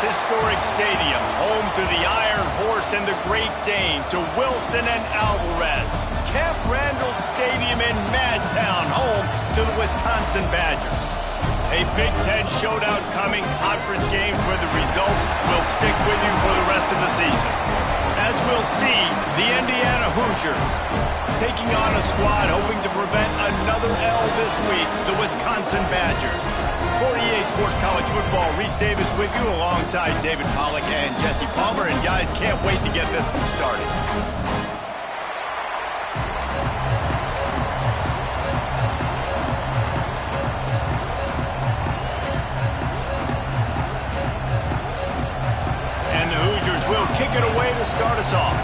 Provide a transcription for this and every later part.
historic stadium, home to the Iron Horse and the Great Dane, to Wilson and Alvarez. Camp Randall Stadium in Madtown, home to the Wisconsin Badgers. A Big Ten showdown coming, conference games where the results will stick with you for the rest of the season. As we'll see, the Indiana Hoosiers taking on a squad hoping to prevent another L this week, the Wisconsin Badgers. For EA Sports College Football, Reese Davis with you alongside David Pollack and Jesse Palmer. And guys, can't wait to get this one started. And the Hoosiers will kick it away to start us off.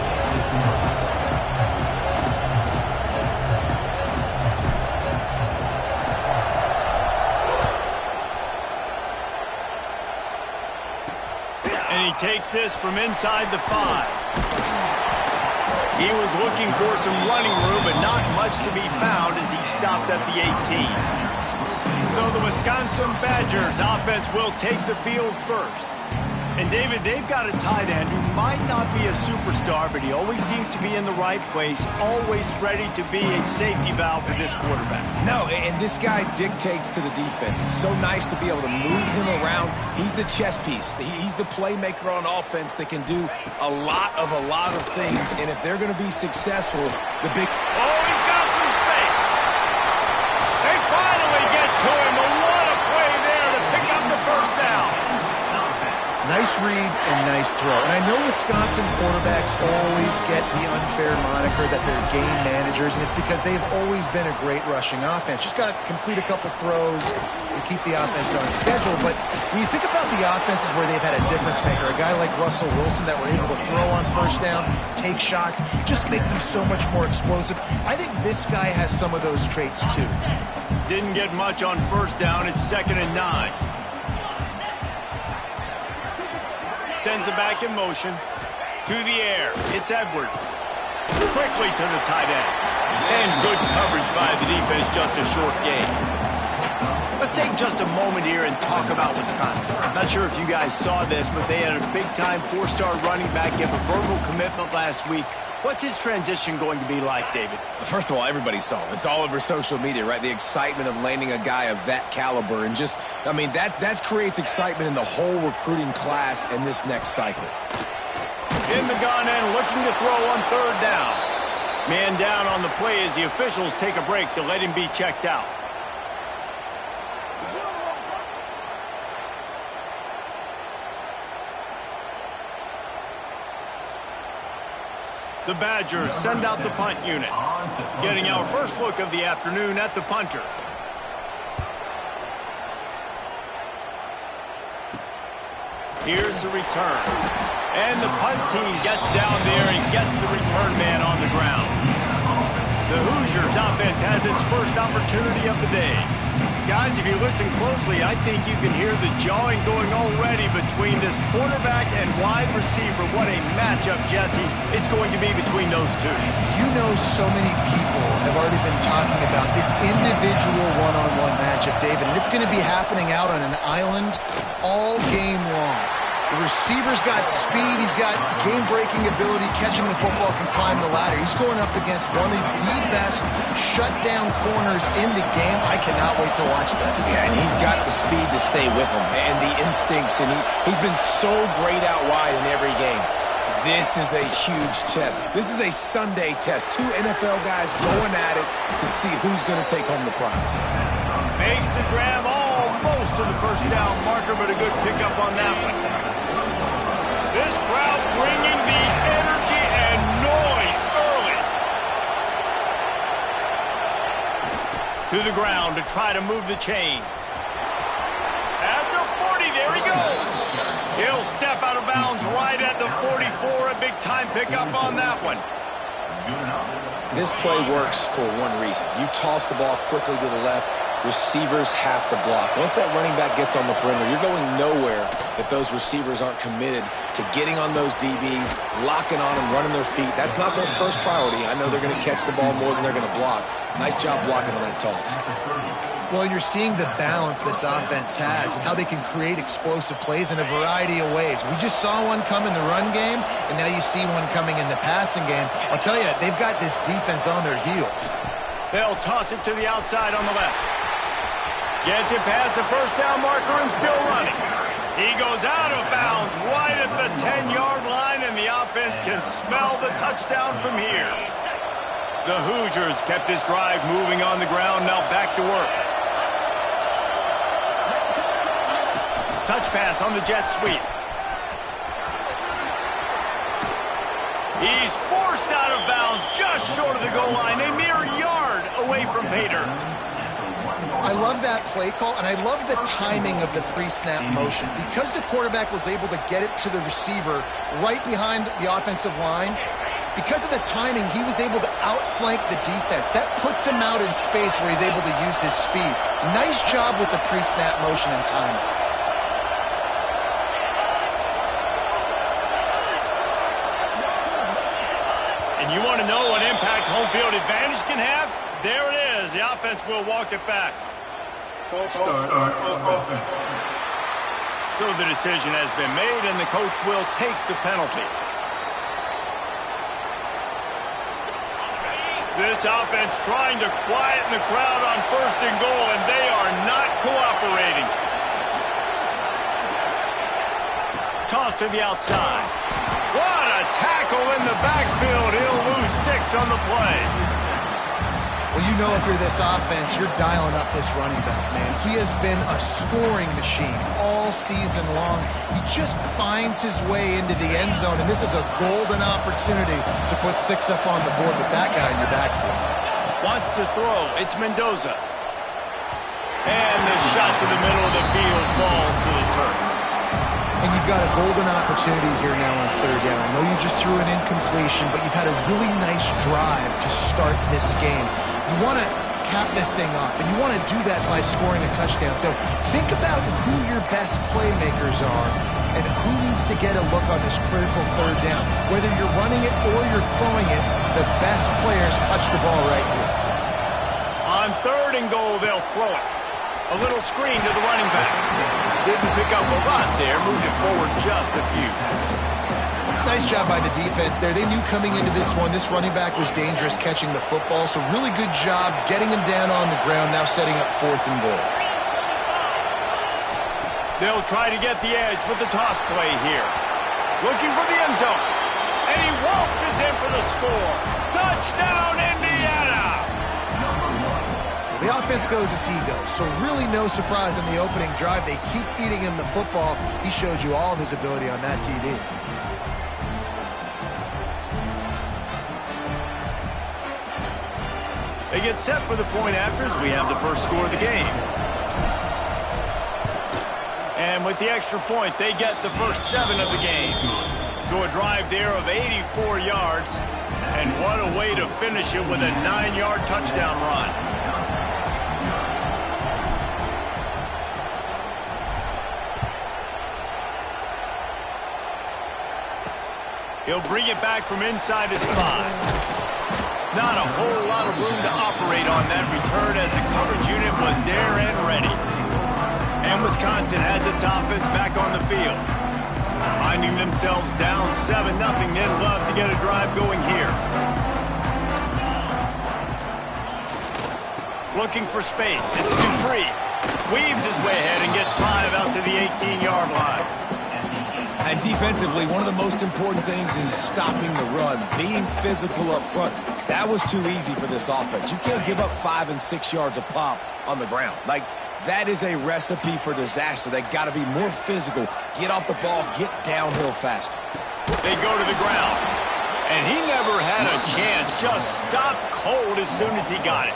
And he takes this from inside the 5. He was looking for some running room, but not much to be found as he stopped at the 18. So the Wisconsin Badgers offense will take the field first. And David, they've got a tight end who might not be a superstar, but he always seems to be in the right place, always ready to be a safety valve for this quarterback. No, and this guy dictates to the defense. It's so nice to be able to move him around. He's the chess piece. He's the playmaker on offense that can do a lot of things. And if they're going to be successful, the big... Oh, he's got some space. They finally get to him. But what a play there to pick up the first down. Nice read and nice throw. And I know Wisconsin quarterbacks always get the unfair moniker that they're game managers, and it's because they've always been a great rushing offense. Just got to complete a couple throws and keep the offense on schedule. But when you think about the offenses where they've had a difference maker, a guy like Russell Wilson that were able to throw on first down, take shots, just make them so much more explosive. I think this guy has some of those traits too. Didn't get much on first down. It's 2nd and 9. Sends it back in motion. To the air. It's Edwards. Quickly to the tight end. And good coverage by the defense, just a short gain. Let's take just a moment here and talk about Wisconsin. I'm not sure if you guys saw this, but they had a big-time 4-star running back give a verbal commitment last week. What's his transition going to be like, David? First of all, everybody saw it. It's all over social media, right? The excitement of landing a guy of that caliber. And just, I mean, that creates excitement in the whole recruiting class in this next cycle. In the gun and looking to throw on 3rd down. Man down on the play as the officials take a break to let him be checked out. The Badgers send out the punt unit. Getting our first look of the afternoon at the punter. Here's the return. And the punt team gets down there and gets the return man on the ground. The Hoosiers offense has its first opportunity of the day. Guys, if you listen closely, I think you can hear the jawing going already between this quarterback and wide receiver. What a matchup, Jesse, it's going to be between those two. You know, so many people have already been talking about this individual one-on-one matchup, David, and it's going to be happening out on an island all game long. The receiver's got speed, he's got game-breaking ability, catching the football, can climb the ladder. He's going up against one of the best shutdown corners in the game. I cannot wait to watch this. Yeah, and he's got the speed to stay with him and the instincts, and he's been so great out wide in every game. This is a huge test. This is a Sunday test. 2 NFL guys going at it to see who's going to take home the prize. Makes the grab almost to the first down marker, but a good pickup on that one. This crowd bringing the energy and noise early. To the ground to try to move the chains. At the 40, there he goes. He'll step out of bounds right at the 44. A big-time pickup on that one. This play works for one reason. You toss the ball quickly to the left. Receivers have to block. Once that running back gets on the perimeter, you're going nowhere if those receivers aren't committed to getting on those DBs, locking on them, running their feet. That's not their first priority. I know they're going to catch the ball more than they're going to block. Nice job blocking on that toss. Well, you're seeing the balance this offense has and how they can create explosive plays in a variety of ways. We just saw one come in the run game, and now you see one coming in the passing game. I'll tell you, they've got this defense on their heels. They'll toss it to the outside on the left. Gets it past the first down marker and still running. He goes out of bounds right at the 10-yard line, and the offense can smell the touchdown from here. The Hoosiers kept this drive moving on the ground, now back to work. Touch pass on the jet sweep. He's forced out of bounds just short of the goal line, a mere yard away from pay dirt. I love that play call, and I love the timing of the pre-snap motion. Because the quarterback was able to get it to the receiver right behind the offensive line, because of the timing, he was able to outflank the defense. That puts him out in space where he's able to use his speed. Nice job with the pre-snap motion and timing. And you want to know what impact home field advantage can have? There it is. The offense will walk it back. So the decision has been made, and the coach will take the penalty. This offense trying to quieten the crowd on 1st and goal, and they are not cooperating. Toss to the outside. What a tackle in the backfield. He'll lose 6 on the play. Well, you know if you're this offense, you're dialing up this running back, man. He has been a scoring machine all season long. He just finds his way into the end zone, and this is a golden opportunity to put 6 up on the board with that guy in your backfield. Wants to throw. It's Mendoza. And the shot to the middle of the field falls to the turf. And you've got a golden opportunity here now on 3rd down. I know you just threw an incompletion, but you've had a really nice drive to start this game. You want to cap this thing off, and you want to do that by scoring a touchdown. So think about who your best playmakers are and who needs to get a look on this critical 3rd down. Whether you're running it or you're throwing it, the best players touch the ball right here. On 3rd and goal, they'll throw it. A little screen to the running back. Didn't pick up a lot there, moved it forward just a few. Nice job by the defense there. They knew coming into this one, this running back was dangerous catching the football, so really good job getting him down on the ground, now setting up 4th and goal. They'll try to get the edge with the toss play here. Looking for the end zone. And he waltzes in for the score. Touchdown, Indiana! The offense goes as he goes, so really no surprise in the opening drive. They keep feeding him the football. He showed you all of his ability on that TD. They get set for the point afters. We have the first score of the game. And with the extra point, they get the first 7 of the game. So a drive there of 84 yards. And what a way to finish it with a 9-yard touchdown run. He'll bring it back from inside his 5. Not a whole lot of room to operate on that return as the coverage unit was there and ready. And Wisconsin has its offense back on the field. Finding themselves down 7-0, they'd love to get a drive going here. Looking for space. It's Dupree. Weaves his way ahead and gets 5 out to the 18-yard line. And defensively, one of the most important things is stopping the run, being physical up front. That was too easy for this offense. You can't give up 5 and 6 yards a pop on the ground. Like, that is a recipe for disaster. They got to be more physical, get off the ball, get downhill faster. They go to the ground, and he never had a chance. Just stopped cold as soon as he got it.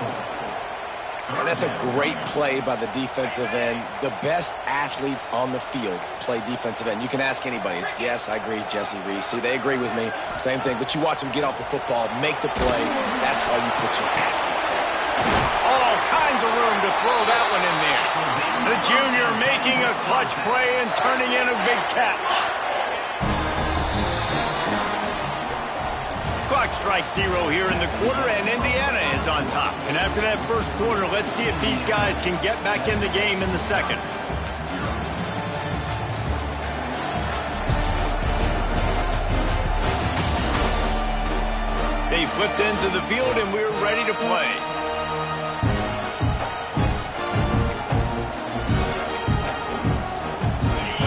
And that's a great play by the defensive end. The best athletes on the field play defensive end. You can ask anybody. Yes, I agree, Jesse Reese. See, they agree with me. Same thing. But you watch them get off the football, make the play. That's why you put your athletes there. All kinds of room to throw that one in there. The junior making a clutch play and turning in a big catch. Clock's strike zero here in the quarter, and Indiana is on top. And after that first quarter, let's see if these guys can get back in the game in the second. They flipped into the field, and we're ready to play.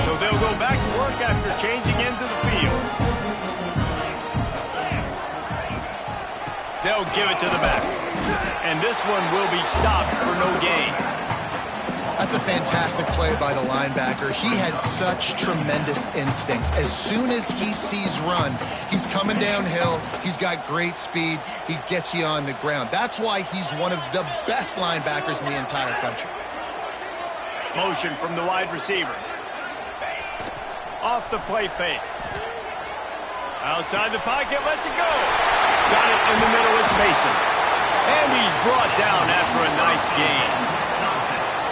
So they'll go back to work after changing into the field. They'll give it to the back. And this one will be stopped for no gain. That's a fantastic play by the linebacker. He has such tremendous instincts. As soon as he sees run, he's coming downhill. He's got great speed. He gets you on the ground. That's why he's one of the best linebackers in the entire country. Motion from the wide receiver. Off the play fake. Outside the pocket, lets it go. Got it in the middle, it's Mason. And he's brought down after a nice gain.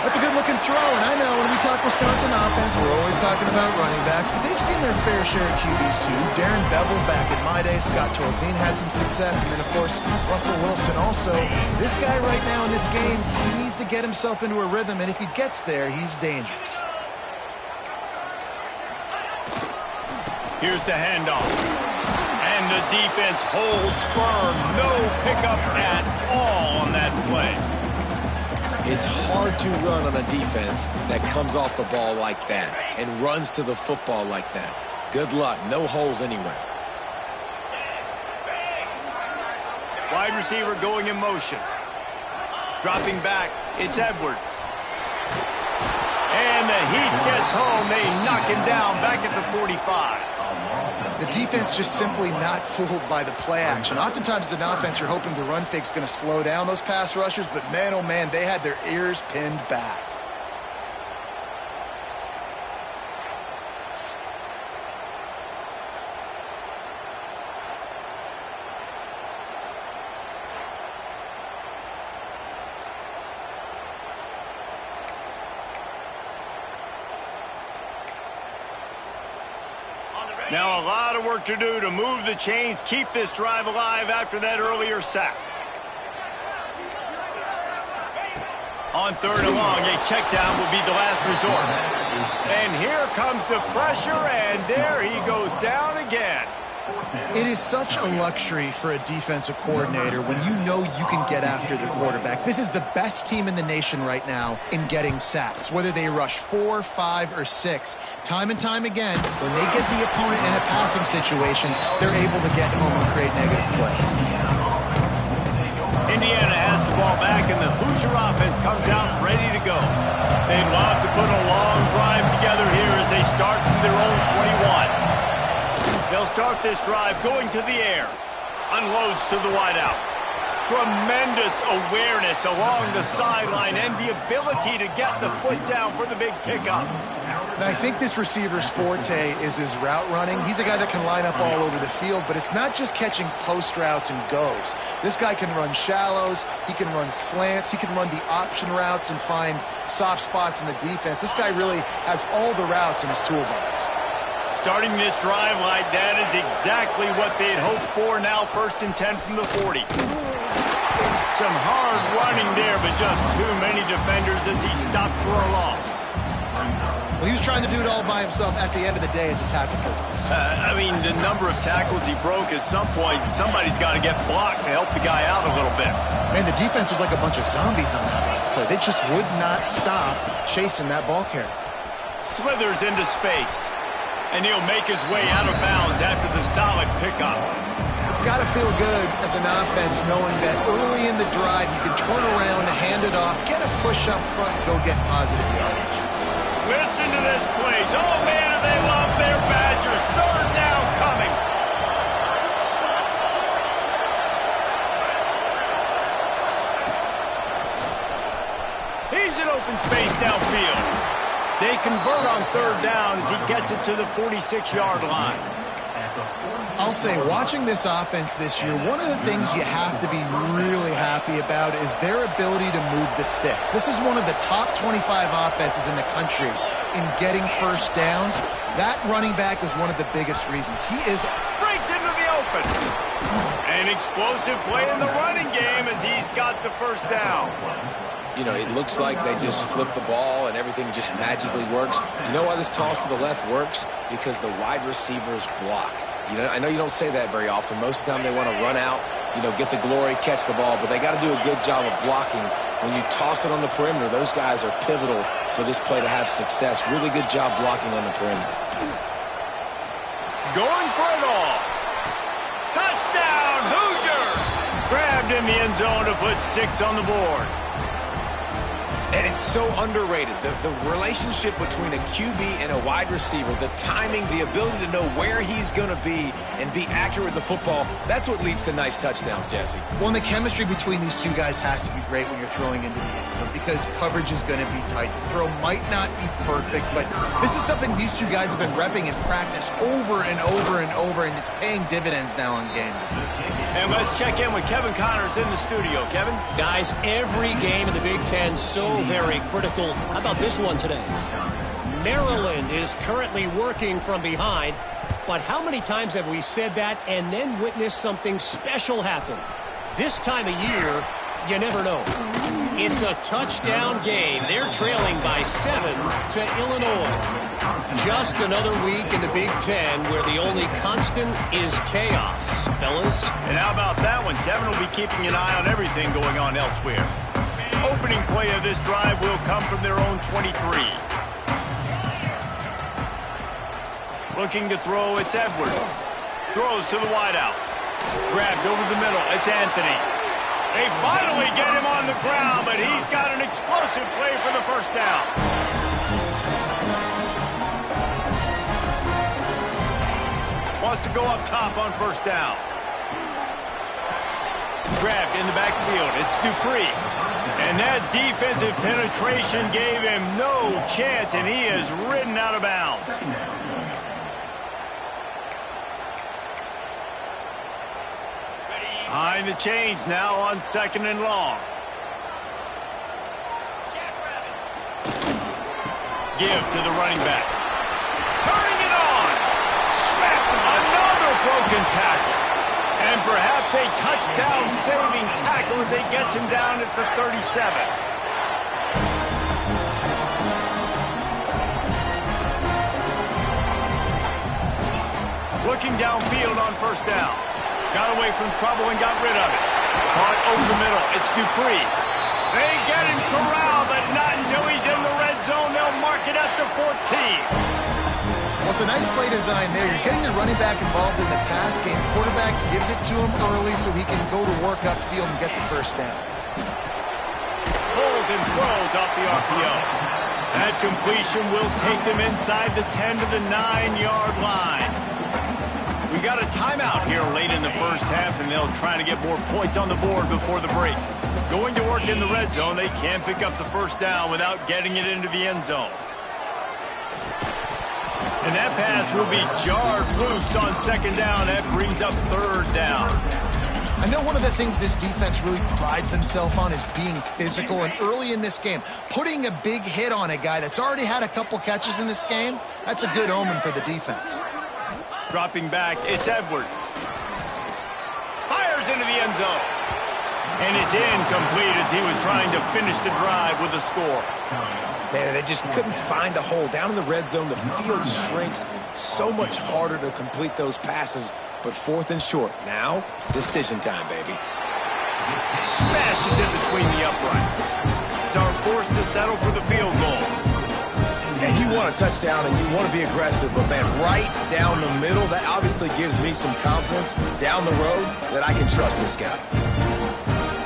That's a good-looking throw, and I know when we talk Wisconsin offense, we're always talking about running backs, but they've seen their fair share of QBs too. Darren Bevel back in my day, Scott Tolzien had some success, and then, of course, Russell Wilson also. This guy right now in this game, he needs to get himself into a rhythm, and if he gets there, he's dangerous. Here's the handoff. And the defense holds firm. No pickup at all on that play. It's hard to run on a defense that comes off the ball like that and runs to the football like that. Good luck. No holes anywhere. Wide receiver going in motion. Dropping back, it's Edwards. And the heat gets home. They knock him down back at the 45. The defense just simply not fooled by the play action. Oftentimes as an offense, you're hoping the run fake's going to slow down those pass rushers, but man, oh man, they had their ears pinned back. Now a lot of work to do to move the chains, keep this drive alive after that earlier sack. On third and long, a check down will be the last resort. And here comes the pressure, and there he goes down again. It is such a luxury for a defensive coordinator when you know you can get after the quarterback. This is the best team in the nation right now in getting sacks, whether they rush 4, 5, or 6. Time and time again, when they get the opponent in a passing situation, they're able to get home and create negative plays. Indiana has the ball back, and the Hoosier offense comes out ready to go. They'd love to put a long drive together here as they start from their own 21. They'll start this drive going to the air. Unloads to the wideout. Tremendous awareness along the sideline and the ability to get the foot down for the big pickup. Now, I think this receiver's forte is his route running. He's a guy that can line up all over the field, but it's not just catching post routes and goes. This guy can run shallows, he can run slants, he can run the option routes and find soft spots in the defense. This guy really has all the routes in his toolbox. Starting this drive like that is exactly what they'd hoped for. Now 1st and 10 from the 40. Some hard running there, but just too many defenders as he stopped for a loss. Well, he was trying to do it all by himself. At the end of the day, it's a tackle for loss. I mean, the number of tackles he broke, at some point, somebody's got to get blocked to help the guy out a little bit. Man, the defense was like a bunch of zombies on that last play. They just would not stop chasing that ball carrier. Slithers into space. And he'll make his way out of bounds after the solid pickup. It's got to feel good as an offense knowing that early in the drive you can turn around, hand it off, get a push up front, go get positive yardage. Listen to this place. Oh, man, do they love their Badgers. 3rd down coming. He's in open space downfield. They convert on 3rd down as he gets it to the 46-yard line. I'll say, watching this offense this year, one of the things you have to be really happy about is their ability to move the sticks. This is one of the top 25 offenses in the country in getting first downs. That running back is one of the biggest reasons. He is breaks into the open. An explosive play in the running game as he's got the first down. You know, it looks like they just flip the ball and everything just magically works. You know why this toss to the left works? Because the wide receivers block. You know, I know you don't say that very often. Most of the time they want to run out, you know, get the glory, catch the ball, but they got to do a good job of blocking. When you toss it on the perimeter, those guys are pivotal for this play to have success. Really good job blocking on the perimeter. Going for it all. Touchdown, Hoosiers! Grabbed in the end zone to put 6 on the board. And it's so underrated. The relationship between a QB and a wide receiver, the timing, the ability to know where he's going to be and be accurate with the football, that's what leads to nice touchdowns, Jesse. Well, and the chemistry between these two guys has to be great when you're throwing into the end zone because coverage is going to be tight. The throw might not be perfect, but this is something these two guys have been repping in practice over and over and over, and it's paying dividends now in game. And let's check in with Kevin Connors in the studio. Kevin? Guys, every game in the Big Ten so very critical. How about this one today? Maryland is currently working from behind, but how many times have we said that and then witnessed something special happen? This time of year, you never know. It's a touchdown game. They're trailing by 7 to Illinois. Just another week in the Big Ten where the only constant is chaos, fellas. And how about that one? Kevin will be keeping an eye on everything going on elsewhere. Opening play of this drive will come from their own 23. Looking to throw, it's Edwards. Throws to the wideout. Grabbed over the middle, it's Anthony. They finally get him on the ground, but he's got an explosive play for the first down. Wants to go up top on first down. Grabbed in the backfield, it's Dupree. And that defensive penetration gave him no chance, and he is ridden out of bounds. Behind the chains now on 2nd and long. Give to the running back. Turning it on. Smack. Another broken tackle. And perhaps a touchdown-saving tackle as they get him down at the 37. Looking downfield on first down. Got away from trouble and got rid of it. Caught over the middle. It's Dupree. They get him corralled, but not until he's in the red zone. They'll mark it at the 14. Well, it's a nice play design there. You're getting the running back involved in the pass game. Quarterback gives it to him early so he can go to work upfield and get the first down. Pulls and throws off the RPO. That completion will take them inside the 10 to the 9-yard line. We got a timeout here late in the first half, and they'll try to get more points on the board before the break. Going to work in the red zone, they can't pick up the first down without getting it into the end zone. And that pass will be jarred loose on 2nd down. That brings up 3rd down. I know one of the things this defense really prides themselves on is being physical, and early in this game, putting a big hit on a guy that's already had a couple catches in this game, that's a good omen for the defense. Dropping back, it's Edwards. Fires into the end zone. And it's incomplete as he was trying to finish the drive with a score. Man, they just couldn't find a hole. Down in the red zone, the field shrinks. So much harder to complete those passes, but 4th and short. Now, decision time, baby. Smashes it between the uprights. It's our forced to settle for the field goal. And you want a touchdown and you want to be aggressive, but man, right down the middle, that obviously gives me some confidence down the road that I can trust this guy.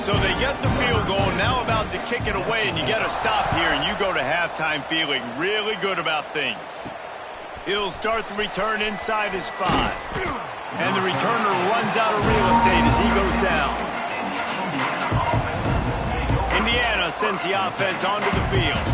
So they get the field goal, now about to kick it away, and you get a stop here, and you go to halftime feeling really good about things. He'll start the return inside his 5. And the returner runs out of real estate as he goes down. Indiana sends the offense onto the field.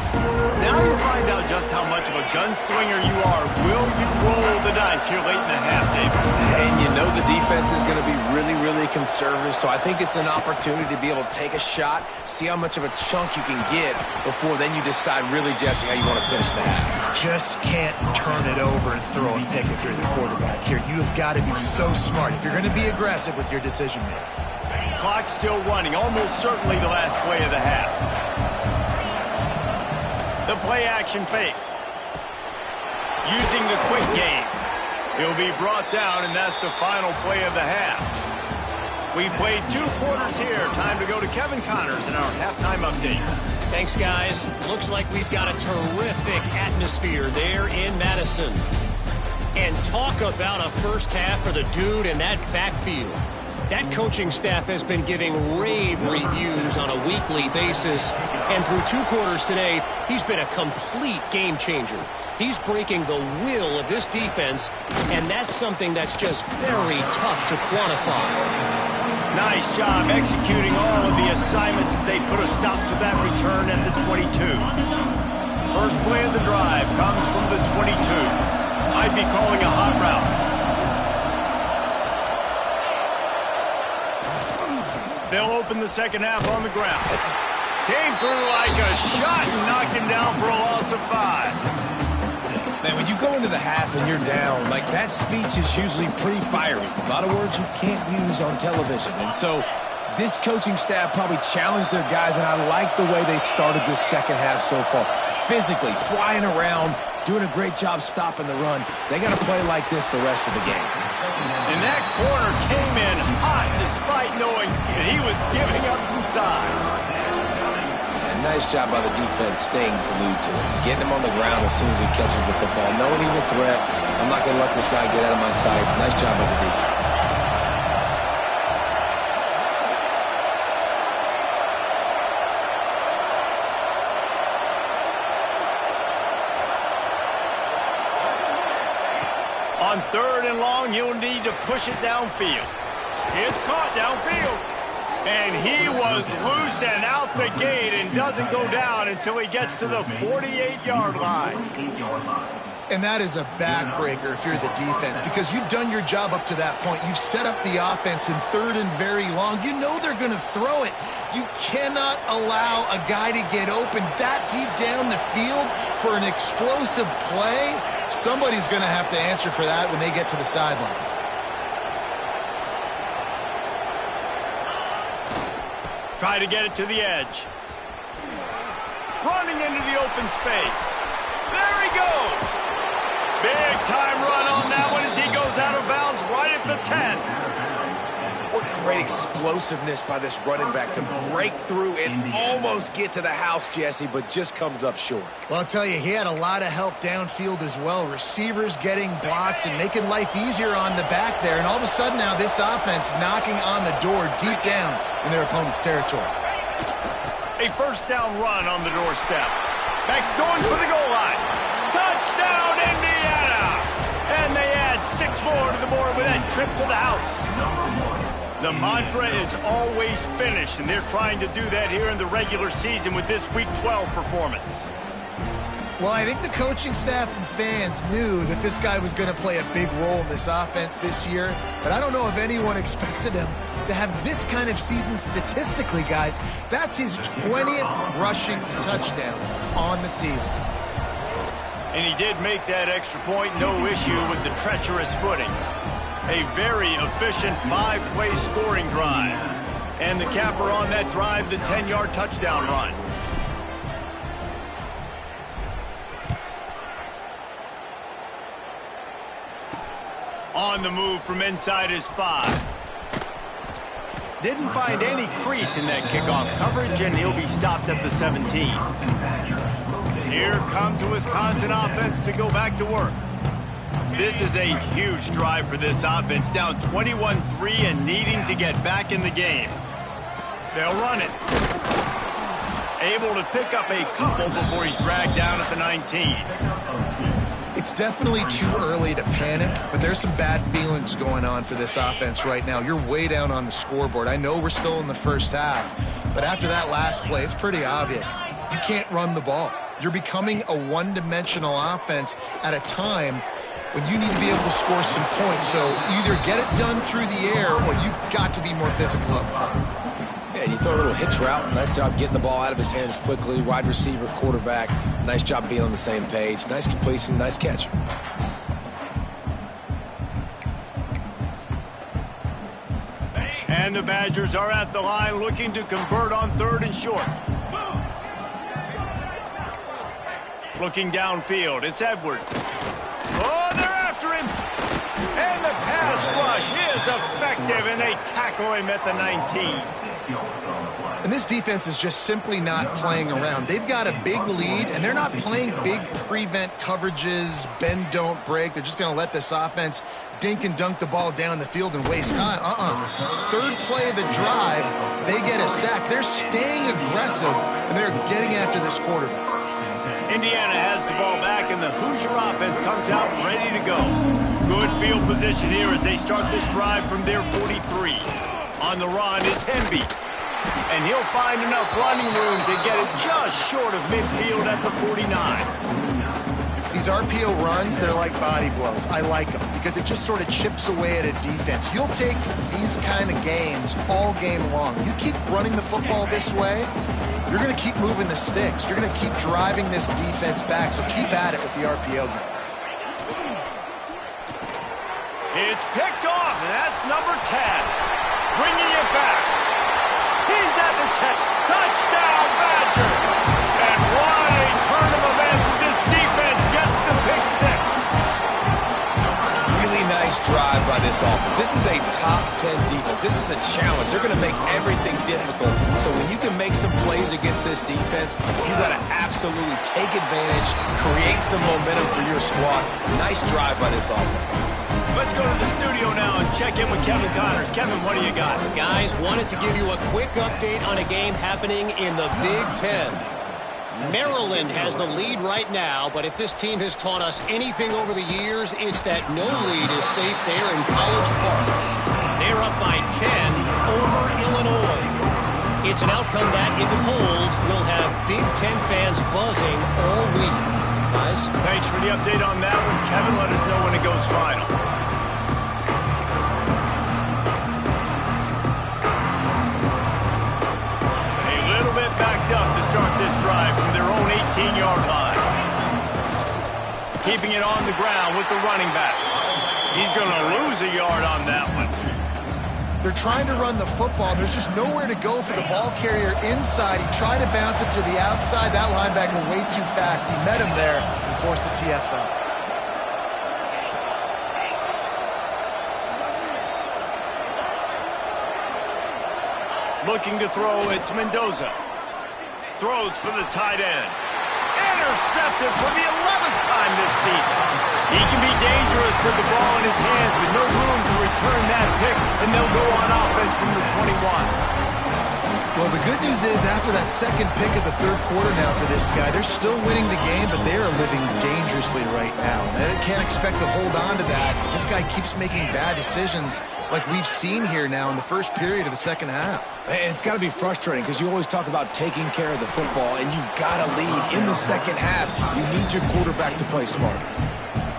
Now you find out just how much of a gunslinger you are. Will you roll the dice? guys here late in the half, David. And you know the defense is going to be really, really conservative, so I think it's an opportunity to be able to take a shot, see how much of a chunk you can get before then you decide really, Jesse, how you want to finish the half. Just can't turn it over and throw a pick if you're the quarterback here. You have got to be so smart if you're going to be aggressive with your decision-making. Clock still running, almost certainly the last play of the half. The play-action fake. Using the quick game. He'll be brought down, and that's the final play of the half. We've played 2 quarters here. Time to go to Kevin Connors in our halftime update. Thanks, guys. Looks like we've got a terrific atmosphere there in Madison. And talk about a first half for the dude in that backfield. That coaching staff has been giving rave reviews on a weekly basis. And through 2 quarters today, he's been a complete game changer. He's breaking the will of this defense, and that's something that's just very tough to quantify. Nice job executing all of the assignments as they put a stop to that return at the 22. First play of the drive comes from the 22. I'd be calling a hot route. They'll open the second half on the ground. Came through like a shot and knocked him down for a loss of 5. Man, when you go into the half and you're down, like that speech is usually pretty fiery. A lot of words you can't use on television. And so this coaching staff probably challenged their guys, and I like the way they started this second half so far. Physically, flying around, doing a great job stopping the run. They got to play like this the rest of the game. And that corner came in hot despite knowing that he was giving up some size. And nice job by the defense staying glued to him, getting him on the ground as soon as he catches the football. Knowing he's a threat, I'm not going to let this guy get out of my sights. Nice job by the defense. On 3rd and long, he'll need to push it downfield. It's caught downfield. And he was loose and out the gate and doesn't go down until he gets to the 48-yard line. And that is a backbreaker if you're the defense, because you've done your job up to that point. You've set up the offense in 3rd and very long. You know they're going to throw it. You cannot allow a guy to get open that deep down the field for an explosive play. Somebody's going to have to answer for that when they get to the sidelines. Try to get it to the edge. Running into the open space. There he goes. Big time run on that one as he goes out of bounds right at the 10. What great explosiveness by this running back to break through and almost get to the house, Jesse, but just comes up short. Well, I'll tell you, he had a lot of help downfield as well. Receivers getting blocks and making life easier on the back there. And all of a sudden now this offense knocking on the door deep down in their opponent's territory. A first down run on the doorstep. Backs going for the goal line. Touchdown, Indiana! And they add 6 more to the board with that trip to the house. The mantra is always finish, and they're trying to do that here in the regular season with this Week 12 performance. Well, I think the coaching staff and fans knew that this guy was going to play a big role in this offense this year, but I don't know if anyone expected him to have this kind of season statistically, guys. That's his 20th rushing touchdown on the season. And he did make that extra point, no issue with the treacherous footing. A very efficient 5-play scoring drive. And the capper on that drive, the 10-yard touchdown run. On the move from inside his 5. Didn't find any crease in that kickoff coverage, and he'll be stopped at the 17. Here comes the Wisconsin offense to go back to work. This is a huge drive for this offense, down 21-3 and needing to get back in the game. They'll run it. Able to pick up a couple before he's dragged down at the 19. It's definitely too early to panic, but there's some bad feelings going on for this offense right now. You're way down on the scoreboard. I know we're still in the first half, but after that last play, it's pretty obvious. You can't run the ball. You're becoming a one-dimensional offense at a time when you need to be able to score some points. So either get it done through the air or you've got to be more physical up front. Yeah, and you throw a little hitch route. Nice job getting the ball out of his hands quickly. Wide receiver, quarterback. Nice job being on the same page. Nice completion, nice catch. And the Badgers are at the line looking to convert on 3rd and short. Looking downfield, it's Edwards. Oh, they're after him. And the pass rush is effective, and they tackle him at the 19. And this defense is just simply not playing around. They've got a big lead, and they're not playing big prevent coverages, bend, don't break. They're just going to let this offense dink and dunk the ball down the field and waste time. 3rd play of the drive, they get a sack. They're staying aggressive, and they're getting after this quarterback. Indiana has the ball back, and the Hoosier offense comes out ready to go. Good field position here as they start this drive from their 43. On the run, it's Hemby. And he'll find enough running room to get it just short of midfield at the 49. These RPO runs, they're like body blows. I like them because it just sort of chips away at a defense. You'll take these kind of games all game long. You keep running the football this way, you're going to keep moving the sticks. You're going to keep driving this defense back, so keep at it with the RPO game. It's picked off, and that's number 10. Bringing it back. He's at the 10. Touchdown, Badger. And what a turn of events as this defense gets the pick 6. Really nice drive by this offense. This is a top 10 defense. This is a challenge. They're going to make everything difficult. So when you can make some plays against this defense, you got to absolutely take advantage, create some momentum for your squad. Nice drive by this offense. Let's go to the studio now and check in with Kevin Connors. Kevin, what do you got? Guys, wanted to give you a quick update on a game happening in the Big Ten. Maryland has the lead right now, but if this team has taught us anything over the years, it's that no lead is safe there in College Park. They're up by 10 over Illinois. It's an outcome that, if it holds, will have Big Ten fans buzzing all week. Guys? Thanks for the update on that one. Kevin, let us know when it goes final. Backed up to start this drive from their own 18-yard line. Keeping it on the ground with the running back. He's going to lose a yard on that one. They're trying to run the football. There's just nowhere to go for the ball carrier inside. He tried to bounce it to the outside. That linebacker way too fast. He met him there and forced the TFL. Looking to throw, it's Mendoza. Throws for the tight end. Intercepted for the 11th time this season. He can be dangerous with the ball in his hands with no room to return that pick, and they'll go on offense from the 21. Well, the good news is after that second pick of the 3rd quarter now for this guy, they're still winning the game, but they are living dangerously right now. And they can't expect to hold on to that. This guy keeps making bad decisions like we've seen here now in the first period of the second half. And it's got to be frustrating because you always talk about taking care of the football, and you've got to lead in the second half. You need your quarterback to play smart.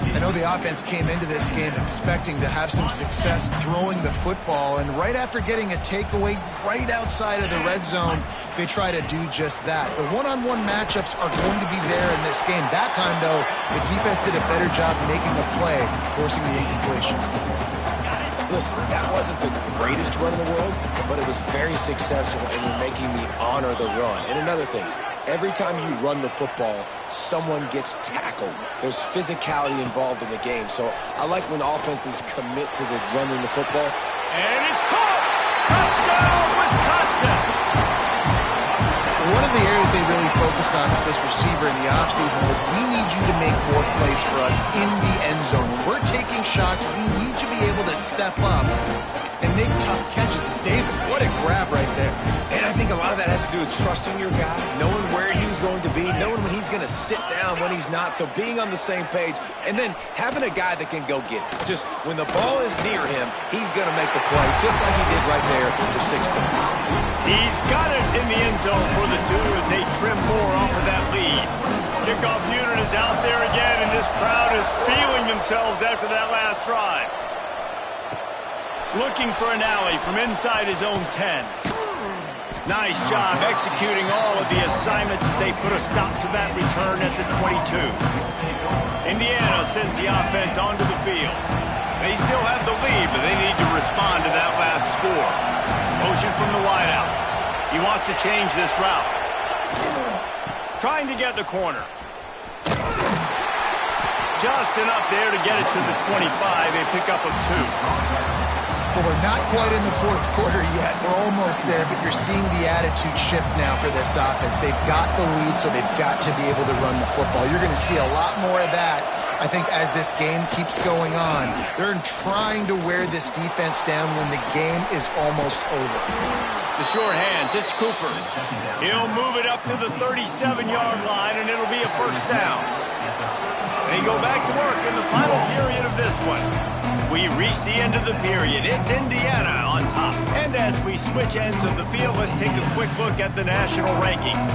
I know the offense came into this game expecting to have some success throwing the football, and right after getting a takeaway right outside of the red zone, they try to do just that. The one-on-one matchups are going to be there in this game. That time, though, the defense did a better job making a play, forcing the incompletion. Listen, that wasn't the greatest run in the world, but it was very successful, and you're making me honor the run. And another thing, every time you run the football, someone gets tackled. There's physicality involved in the game. So I like when offenses commit to the running the football. And it's caught! Touchdown, Wisconsin! One of the areas they really focused on with this receiver in the offseason was we need you to make more plays for us in the end zone. When we're taking shots, we need you to be able to step up and make tough catches. David, what a grab right there. And I think a lot of that has to do with trusting your guy, knowing where he's going to be, knowing when he's going to sit down, when he's not. So being on the same page, and then having a guy that can go get it. Just when the ball is near him, he's going to make the play, just like he did right there for 6 points. He's got it in the end zone for the 2 as they trim more off of that lead. Kickoff unit is out there again, and this crowd is feeling themselves after that last drive. Looking for an alley from inside his own 10. Nice job executing all of the assignments as they put a stop to that return at the 22. Indiana sends the offense onto the field. They still have the lead, but they need to respond to that last score. Motion from the wideout. He wants to change this route. Trying to get the corner. Just enough there to get it to the 25. They pick up a 2. Well, we're not quite in the fourth quarter yet. We're almost there, but you're seeing the attitude shift now for this offense. They've got the lead, so they've got to be able to run the football. You're going to see a lot more of that, I think, as this game keeps going on. They're trying to wear this defense down when the game is almost over. The short hands, it's Cooper. He'll move it up to the 37-yard line, and it'll be a first down. They go back to work in the final period of this one. We reach the end of the period. It's Indiana on top. And as we switch ends of the field, let's take a quick look at the national rankings.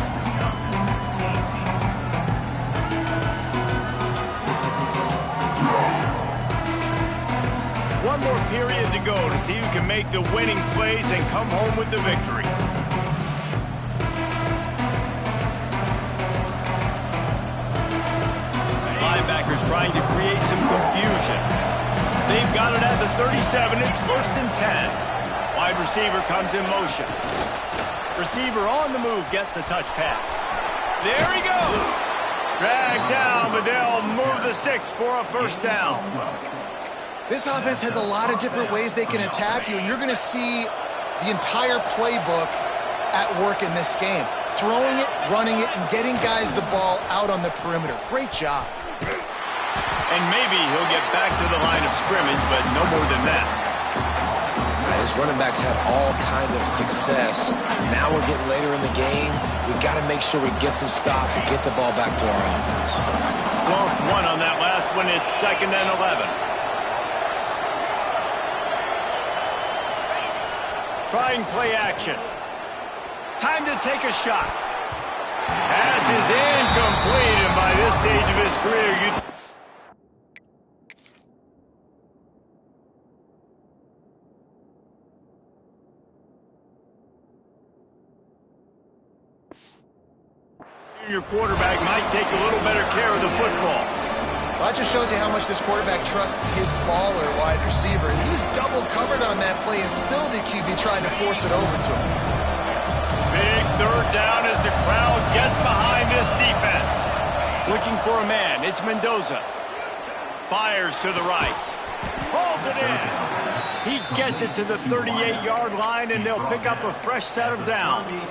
One more period to go to see who can make the winning plays and come home with the victory. Linebackers trying to create some confusion. They've got it at the 37. It's 1st and 10. Wide receiver comes in motion. Receiver on the move gets the touch pass. There he goes. Dragged down, but they'll move the sticks for a first down. This offense has a lot of different ways they can attack you, and you're going to see the entire playbook at work in this game. Throwing it, running it, and getting guys the ball out on the perimeter. Great job. And maybe he'll get back to the line of scrimmage, but no more than that. His running backs have all kind of success. Now we're getting later in the game. We got to make sure we get some stops, get the ball back to our offense. Lost one on that last one. It's 2nd and 11. Trying play action. Time to take a shot. Pass is incomplete, and by this stage of his career, your quarterback might take a little better care of the football. Well, that just shows you how much this quarterback trusts his baller wide receiver. He was double covered on that play, and still the QB tried to force it over to him. Big third down as the crowd gets behind this defense. Looking for a man. It's Mendoza. Fires to the right. Pulls it in. He gets it to the 38-yard line, and they'll pick up a fresh set of downs.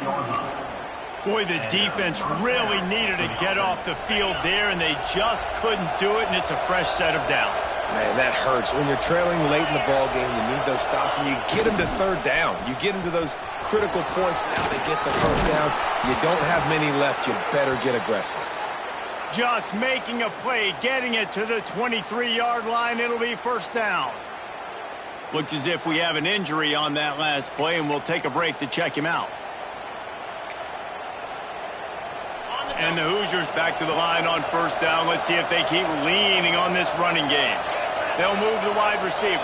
Boy, the defense really needed to get off the field there, and they just couldn't do it, and it's a fresh set of downs. Man, that hurts. When you're trailing late in the ball game, you need those stops, and you get them to third down. You get them to those critical points. Now they get the first down. You don't have many left. You better get aggressive. Just making a play, getting it to the 23-yard line. It'll be first down. Looks as if we have an injury on that last play, and we'll take a break to check him out. And the Hoosiers back to the line on first down. Let's see if they keep leaning on this running game. They'll move the wide receiver.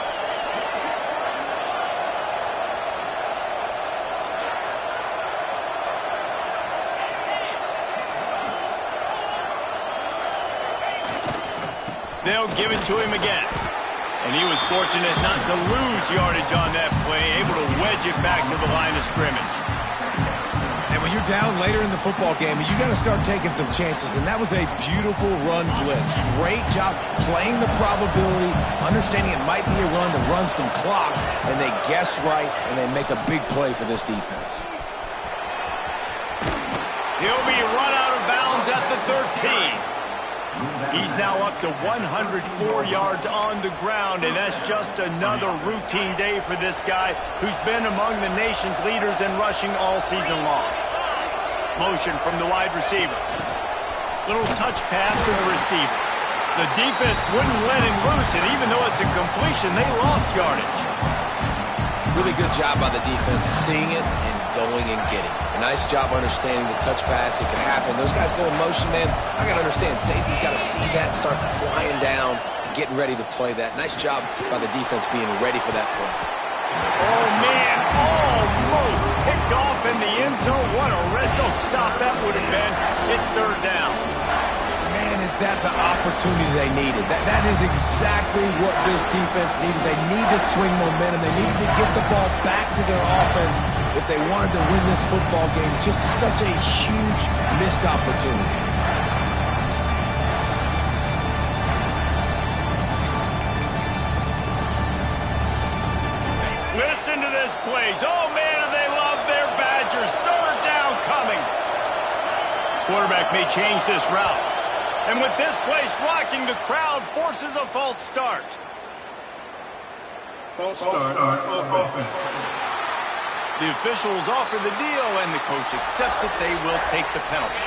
They'll give it to him again. And he was fortunate not to lose yardage on that play, able to wedge it back to the line of scrimmage. And when you're down later in the football game, you got to start taking some chances, and that was a beautiful run blitz. Great job playing the probability, understanding it might be a run to run some clock, and they guess right, and they make a big play for this defense. He'll be run out of bounds at the 13. He's now up to 104 yards on the ground, and that's just another routine day for this guy who's been among the nation's leaders in rushing all season long. Motion from the wide receiver. Little touch pass to the receiver. The defense wouldn't let him loose, and even though it's a completion, they lost yardage. Really good job by the defense, seeing it and going and getting it. A nice job understanding the touch pass. It can happen. Those guys go in motion, man. I got to understand. Safety's got to see that, start flying down, getting ready to play that. Nice job by the defense being ready for that play. Oh, man, almost picked off in the end zone. What a red zone stop that would have been. It's third down. Man, is that the opportunity they needed? That is exactly what this defense needed. They need to swing momentum. They needed to get the ball back to their offense if they wanted to win this football game. Just such a huge missed opportunity. Listen to this plays. Oh, man, do they love their Badgers. Third down coming. Quarterback may change this route. And with this place rocking, the crowd forces a false start. False start of offense. The officials offer the deal, and the coach accepts it. They will take the penalty.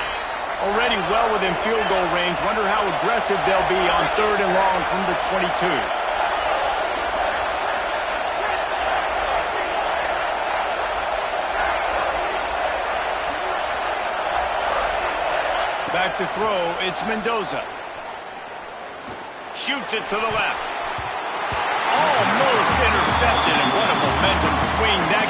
Already well within field goal range. Wonder how aggressive they'll be on third and long from the 22. Back to throw, it's Mendoza. Shoots it to the left. Almost intercepted, and what a momentum swing that